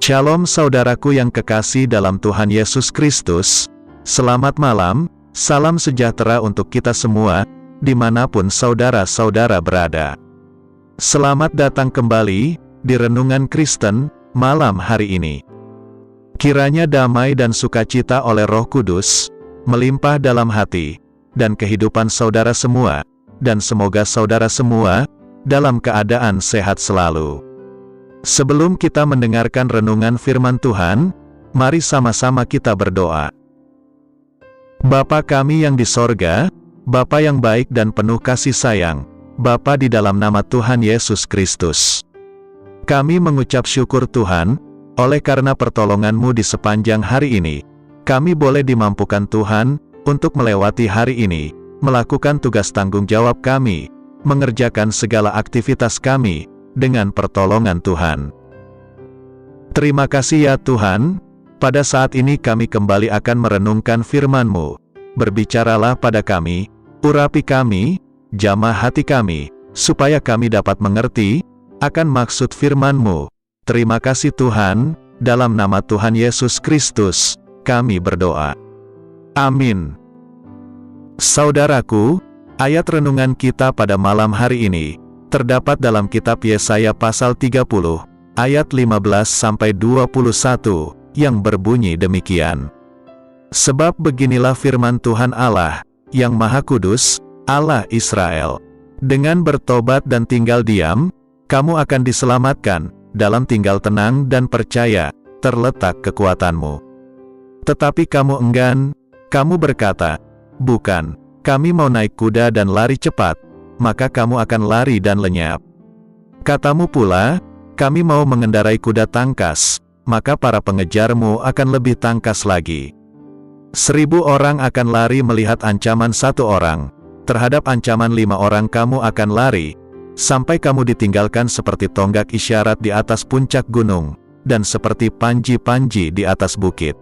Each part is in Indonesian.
Shalom saudaraku yang kekasih dalam Tuhan Yesus Kristus. Selamat malam, salam sejahtera untuk kita semua, dimanapun saudara-saudara berada. Selamat datang kembali di Renungan Kristen malam hari ini. Kiranya damai dan sukacita oleh Roh Kudus melimpah dalam hati dan kehidupan saudara semua, dan semoga saudara semua dalam keadaan sehat selalu. Sebelum kita mendengarkan renungan firman Tuhan, mari sama-sama kita berdoa. Bapa kami yang di sorga, Bapa yang baik dan penuh kasih sayang, Bapa di dalam nama Tuhan Yesus Kristus. Kami mengucap syukur Tuhan, oleh karena pertolongan-Mu di sepanjang hari ini, kami boleh dimampukan Tuhan, untuk melewati hari ini, melakukan tugas tanggung jawab kami, mengerjakan segala aktivitas kami, dengan pertolongan Tuhan. Terima kasih ya Tuhan, pada saat ini kami kembali akan merenungkan firman-Mu. Berbicaralah pada kami, urapi kami, jamah hati kami, supaya kami dapat mengerti akan maksud firman-Mu. Terima kasih Tuhan, dalam nama Tuhan Yesus Kristus, kami berdoa. Amin. Saudaraku, ayat renungan kita pada malam hari ini terdapat dalam kitab Yesaya pasal 30, ayat 15-21, yang berbunyi demikian. Sebab beginilah firman Tuhan Allah, yang Maha Kudus, Allah Israel. Dengan bertobat dan tinggal diam, kamu akan diselamatkan, dalam tinggal tenang dan percaya, terletak kekuatanmu. Tetapi kamu enggan, kamu berkata, bukan, kami mau naik kuda dan lari cepat, maka kamu akan lari dan lenyap. Katamu pula, kami mau mengendarai kuda tangkas, maka para pengejarmu akan lebih tangkas lagi. 1000 orang akan lari melihat ancaman 1 orang, terhadap ancaman 5 orang kamu akan lari, sampai kamu ditinggalkan seperti tonggak isyarat di atas puncak gunung, dan seperti panji-panji di atas bukit.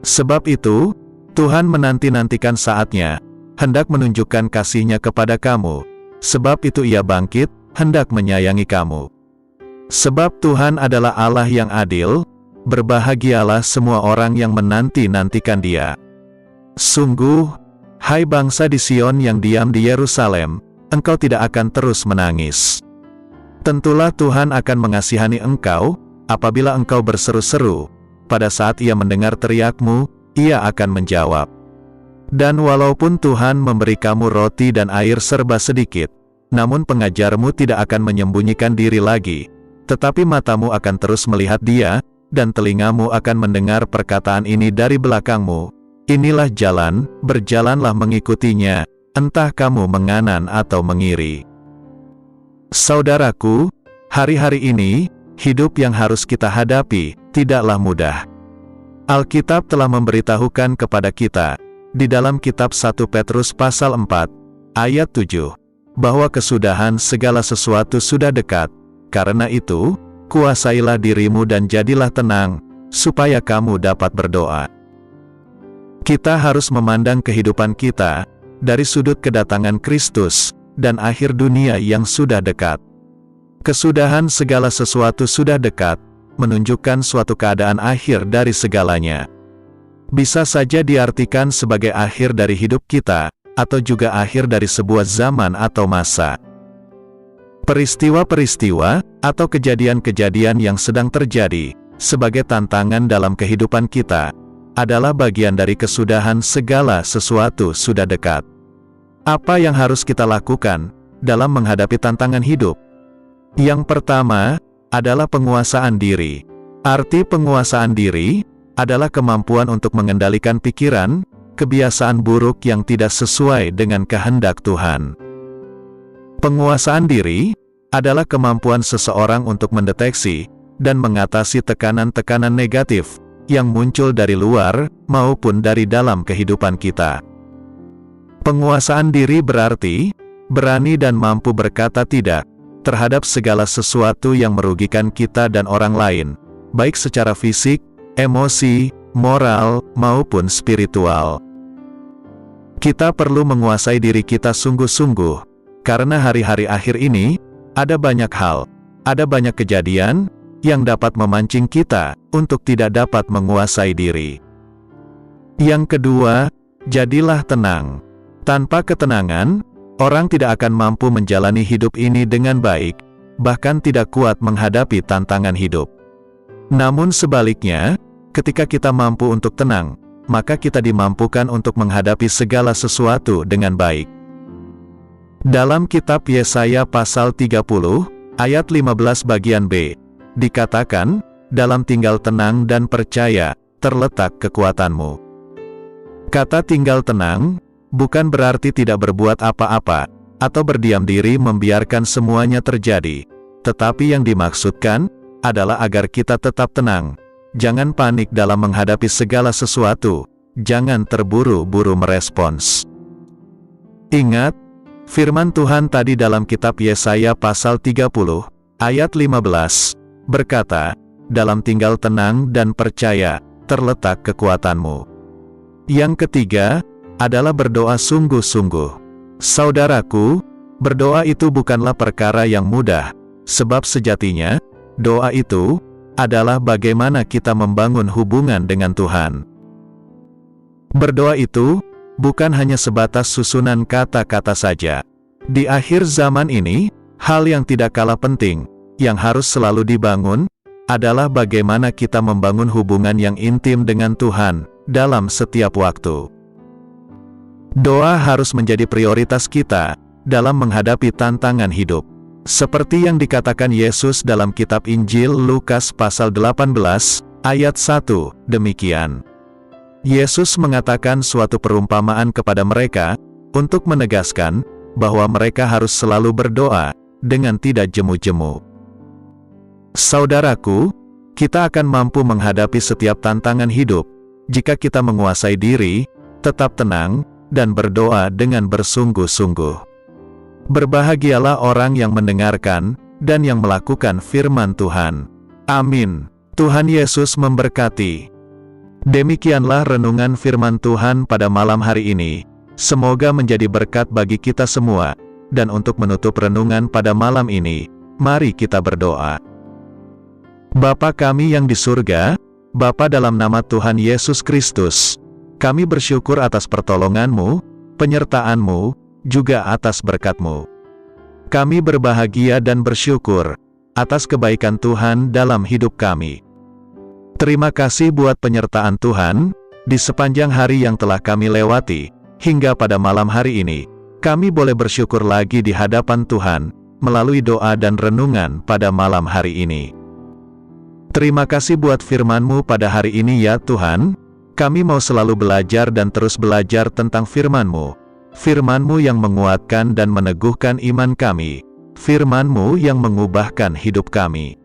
Sebab itu, Tuhan menanti-nantikan saatnya, hendak menunjukkan kasih-Nya kepada kamu. Sebab itu Ia bangkit, hendak menyayangi kamu. Sebab Tuhan adalah Allah yang adil, berbahagialah semua orang yang menanti-nantikan Dia. Sungguh, hai bangsa di Sion yang diam di Yerusalem, engkau tidak akan terus menangis. Tentulah Tuhan akan mengasihani engkau, apabila engkau berseru-seru. Pada saat Ia mendengar teriakmu, Ia akan menjawab. Dan walaupun Tuhan memberi kamu roti dan air serba sedikit, namun pengajarmu tidak akan menyembunyikan diri lagi, tetapi matamu akan terus melihat Dia, dan telingamu akan mendengar perkataan ini dari belakangmu. Inilah jalan, berjalanlah mengikutinya, entah kamu menganan atau mengiri. Saudaraku, hari-hari ini, hidup yang harus kita hadapi, tidaklah mudah. Alkitab telah memberitahukan kepada kita, di dalam kitab 1 Petrus pasal 4, ayat 7, bahwa kesudahan segala sesuatu sudah dekat. Karena itu, kuasailah dirimu dan jadilah tenang, supaya kamu dapat berdoa. Kita harus memandang kehidupan kita, dari sudut kedatangan Kristus, dan akhir dunia yang sudah dekat. Kesudahan segala sesuatu sudah dekat, menunjukkan suatu keadaan akhir dari segalanya. Bisa saja diartikan sebagai akhir dari hidup kita, atau juga akhir dari sebuah zaman atau masa. Peristiwa-peristiwa, atau kejadian-kejadian yang sedang terjadi, sebagai tantangan dalam kehidupan kita, adalah bagian dari kesudahan segala sesuatu sudah dekat. Apa yang harus kita lakukan, dalam menghadapi tantangan hidup? Yang pertama, adalah penguasaan diri. Arti penguasaan diri, adalah kemampuan untuk mengendalikan pikiran, kebiasaan buruk yang tidak sesuai dengan kehendak Tuhan. Penguasaan diri, adalah kemampuan seseorang untuk mendeteksi, dan mengatasi tekanan-tekanan negatif, yang muncul dari luar, maupun dari dalam kehidupan kita. Penguasaan diri berarti, berani dan mampu berkata tidak, terhadap segala sesuatu yang merugikan kita dan orang lain, baik secara fisik, emosi, moral, maupun spiritual. Kita perlu menguasai diri kita sungguh-sungguh, karena hari-hari akhir ini, ada banyak hal, ada banyak kejadian, yang dapat memancing kita untuk tidak dapat menguasai diri. Yang kedua, jadilah tenang. Tanpa ketenangan, orang tidak akan mampu menjalani hidup ini dengan baik, bahkan tidak kuat menghadapi tantangan hidup. Namun sebaliknya, ketika kita mampu untuk tenang, maka kita dimampukan untuk menghadapi segala sesuatu dengan baik. Dalam kitab Yesaya pasal 30, ayat 15 bagian B, dikatakan, dalam tinggal tenang dan percaya, terletak kekuatanmu. Kata tinggal tenang, bukan berarti tidak berbuat apa-apa, atau berdiam diri membiarkan semuanya terjadi. Tetapi yang dimaksudkan, adalah agar kita tetap tenang. Jangan panik dalam menghadapi segala sesuatu, jangan terburu-buru merespons. Ingat, firman Tuhan tadi dalam kitab Yesaya pasal 30, ayat 15, berkata, dalam tinggal tenang dan percaya, terletak kekuatanmu. Yang ketiga, adalah berdoa sungguh-sungguh. Saudaraku, berdoa itu bukanlah perkara yang mudah, sebab sejatinya, doa itu adalah bagaimana kita membangun hubungan dengan Tuhan. Berdoa itu bukan hanya sebatas susunan kata-kata saja. Di akhir zaman ini, hal yang tidak kalah penting, yang harus selalu dibangun, adalah bagaimana kita membangun hubungan yang intim dengan Tuhan, dalam setiap waktu. Doa harus menjadi prioritas kita, dalam menghadapi tantangan hidup. Seperti yang dikatakan Yesus dalam kitab Injil Lukas pasal 18, ayat 1, demikian. Yesus mengatakan suatu perumpamaan kepada mereka, untuk menegaskan, bahwa mereka harus selalu berdoa, dengan tidak jemu-jemu. Saudaraku, kita akan mampu menghadapi setiap tantangan hidup, jika kita menguasai diri, tetap tenang, dan berdoa dengan bersungguh-sungguh. Berbahagialah orang yang mendengarkan, dan yang melakukan firman Tuhan. Amin. Tuhan Yesus memberkati. Demikianlah renungan firman Tuhan pada malam hari ini. Semoga menjadi berkat bagi kita semua. Dan untuk menutup renungan pada malam ini, mari kita berdoa. Bapa kami yang di surga, Bapa dalam nama Tuhan Yesus Kristus, kami bersyukur atas pertolongan-Mu, penyertaan-Mu, juga atas berkat-Mu. Kami berbahagia dan bersyukur atas kebaikan Tuhan dalam hidup kami. Terima kasih buat penyertaan Tuhan di sepanjang hari yang telah kami lewati, hingga pada malam hari ini. Kami boleh bersyukur lagi di hadapan Tuhan melalui doa dan renungan pada malam hari ini. Terima kasih buat firman-Mu pada hari ini ya Tuhan. Kami mau selalu belajar dan terus belajar tentang firman-Mu. Firman-Mu yang menguatkan dan meneguhkan iman kami. Firman-Mu yang mengubahkan hidup kami.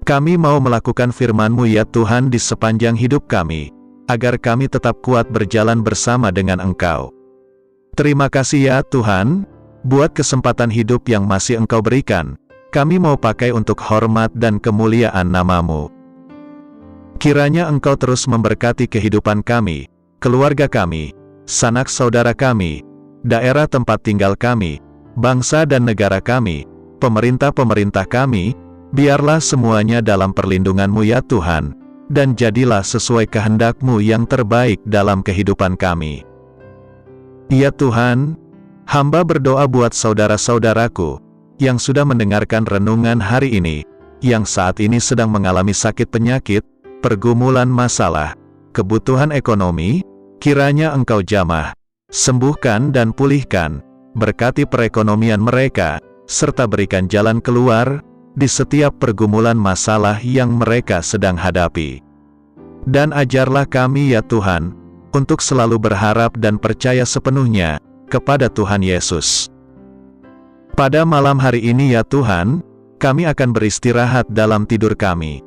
Kami mau melakukan firman-Mu ya Tuhan di sepanjang hidup kami, agar kami tetap kuat berjalan bersama dengan Engkau. Terima kasih ya Tuhan, buat kesempatan hidup yang masih Engkau berikan. Kami mau pakai untuk hormat dan kemuliaan nama-Mu. Kiranya Engkau terus memberkati kehidupan kami, keluarga kami, sanak saudara kami, daerah tempat tinggal kami, bangsa dan negara kami, pemerintah-pemerintah kami, biarlah semuanya dalam perlindungan-Mu ya Tuhan, dan jadilah sesuai kehendak-Mu yang terbaik dalam kehidupan kami. Ya Tuhan, hamba berdoa buat saudara-saudaraku, yang sudah mendengarkan renungan hari ini, yang saat ini sedang mengalami sakit penyakit, pergumulan masalah, kebutuhan ekonomi, kiranya Engkau jamah, sembuhkan dan pulihkan, berkati perekonomian mereka, serta berikan jalan keluar, di setiap pergumulan masalah yang mereka sedang hadapi. Dan ajarlah kami ya Tuhan, untuk selalu berharap dan percaya sepenuhnya, kepada Tuhan Yesus. Pada malam hari ini ya Tuhan, kami akan beristirahat dalam tidur kami.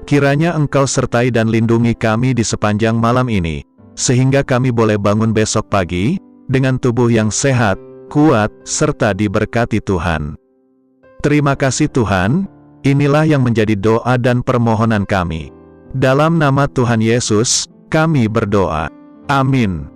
Kiranya Engkau sertai dan lindungi kami di sepanjang malam ini, sehingga kami boleh bangun besok pagi, dengan tubuh yang sehat, kuat, serta diberkati Tuhan. Terima kasih Tuhan, inilah yang menjadi doa dan permohonan kami. Dalam nama Tuhan Yesus, kami berdoa. Amin.